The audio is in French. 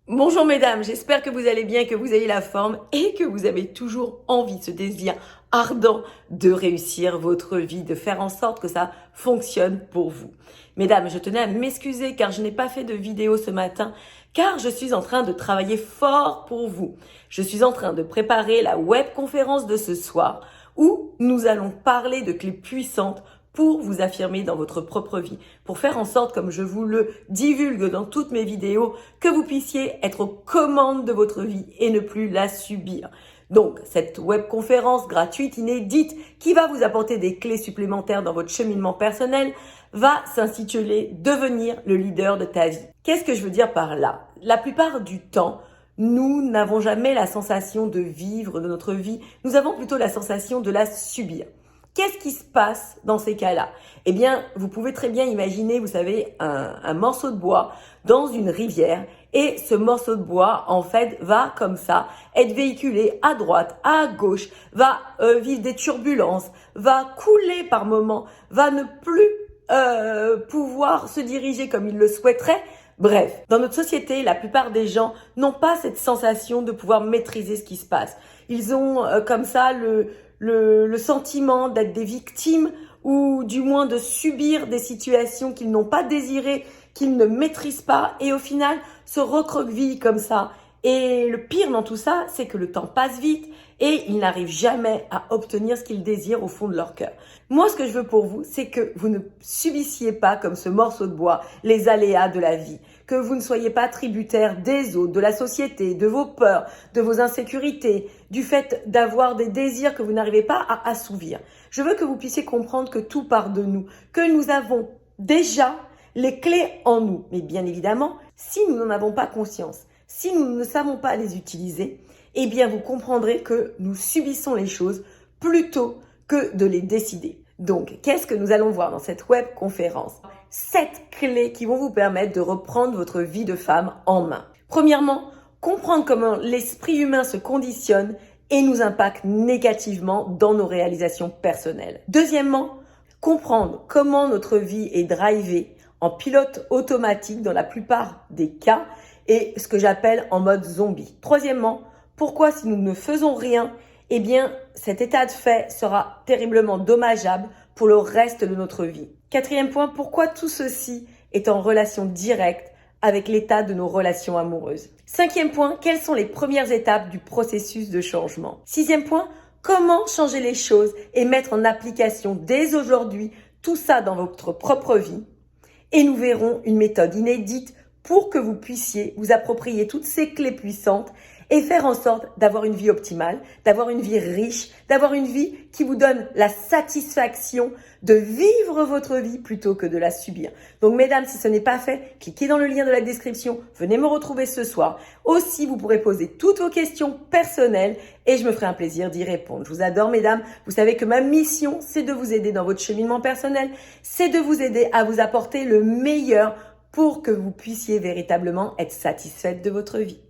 Bonjour mesdames, j'espère que vous allez bien, que vous avez la forme et que vous avez toujours envie, ce désir ardent de réussir votre vie, de faire en sorte que ça fonctionne pour vous. Mesdames, je tenais à m'excuser car je n'ai pas fait de vidéo ce matin car je suis en train de travailler fort pour vous. Je suis en train de préparer la webconférence de ce soir où nous allons parler de clés puissantes pour vous affirmer dans votre propre vie, pour faire en sorte, comme je vous le divulgue dans toutes mes vidéos, que vous puissiez être aux commandes de votre vie et ne plus la subir. Donc, cette webconférence gratuite, inédite, qui va vous apporter des clés supplémentaires dans votre cheminement personnel, va s'intituler « Devenir le leader de ta vie ». Qu'est-ce que je veux dire par là? La plupart du temps, nous n'avons jamais la sensation de vivre de notre vie, nous avons plutôt la sensation de la subir. Qu'est-ce qui se passe dans ces cas-là? Eh bien, vous pouvez très bien imaginer, vous savez, un morceau de bois dans une rivière et ce morceau de bois, en fait, va comme ça être véhiculé à droite, à gauche, va vivre des turbulences, va couler par moments, va ne plus pouvoir se diriger comme il le souhaiterait. Bref, dans notre société, la plupart des gens n'ont pas cette sensation de pouvoir maîtriser ce qui se passe. Ils ont comme ça le sentiment d'être des victimes ou du moins de subir des situations qu'ils n'ont pas désirées, qu'ils ne maîtrisent pas et au final se recroquevillent comme ça. Et le pire dans tout ça, c'est que le temps passe vite et ils n'arrivent jamais à obtenir ce qu'ils désirent au fond de leur cœur. Moi, ce que je veux pour vous, c'est que vous ne subissiez pas comme ce morceau de bois les aléas de la vie, que vous ne soyez pas tributaire des autres, de la société, de vos peurs, de vos insécurités, du fait d'avoir des désirs que vous n'arrivez pas à assouvir. Je veux que vous puissiez comprendre que tout part de nous, que nous avons déjà les clés en nous. Mais bien évidemment, si nous n'en avons pas conscience, si nous ne savons pas les utiliser, eh bien vous comprendrez que nous subissons les choses plutôt que de les décider. Donc, qu'est-ce que nous allons voir dans cette webconférence? 7 clés qui vont vous permettre de reprendre votre vie de femme en main. Premièrement, comprendre comment l'esprit humain se conditionne et nous impacte négativement dans nos réalisations personnelles. Deuxièmement, comprendre comment notre vie est drivée en pilote automatique dans la plupart des cas et ce que j'appelle en mode zombie. Troisièmement, pourquoi si nous ne faisons rien, eh bien cet état de fait sera terriblement dommageable pour le reste de notre vie. Quatrième point, pourquoi tout ceci est en relation directe avec l'état de nos relations amoureuses. Cinquième point, quelles sont les premières étapes du processus de changement. Sixième point, comment changer les choses et mettre en application dès aujourd'hui tout ça dans votre propre vie. Et nous verrons une méthode inédite pour que vous puissiez vous approprier toutes ces clés puissantes et faire en sorte d'avoir une vie optimale, d'avoir une vie riche, d'avoir une vie qui vous donne la satisfaction de vivre votre vie plutôt que de la subir. Donc mesdames, si ce n'est pas fait, cliquez dans le lien de la description, venez me retrouver ce soir. Aussi, vous pourrez poser toutes vos questions personnelles et je me ferai un plaisir d'y répondre. Je vous adore mesdames, vous savez que ma mission, c'est de vous aider dans votre cheminement personnel, c'est de vous aider à vous apporter le meilleur pour que vous puissiez véritablement être satisfaite de votre vie.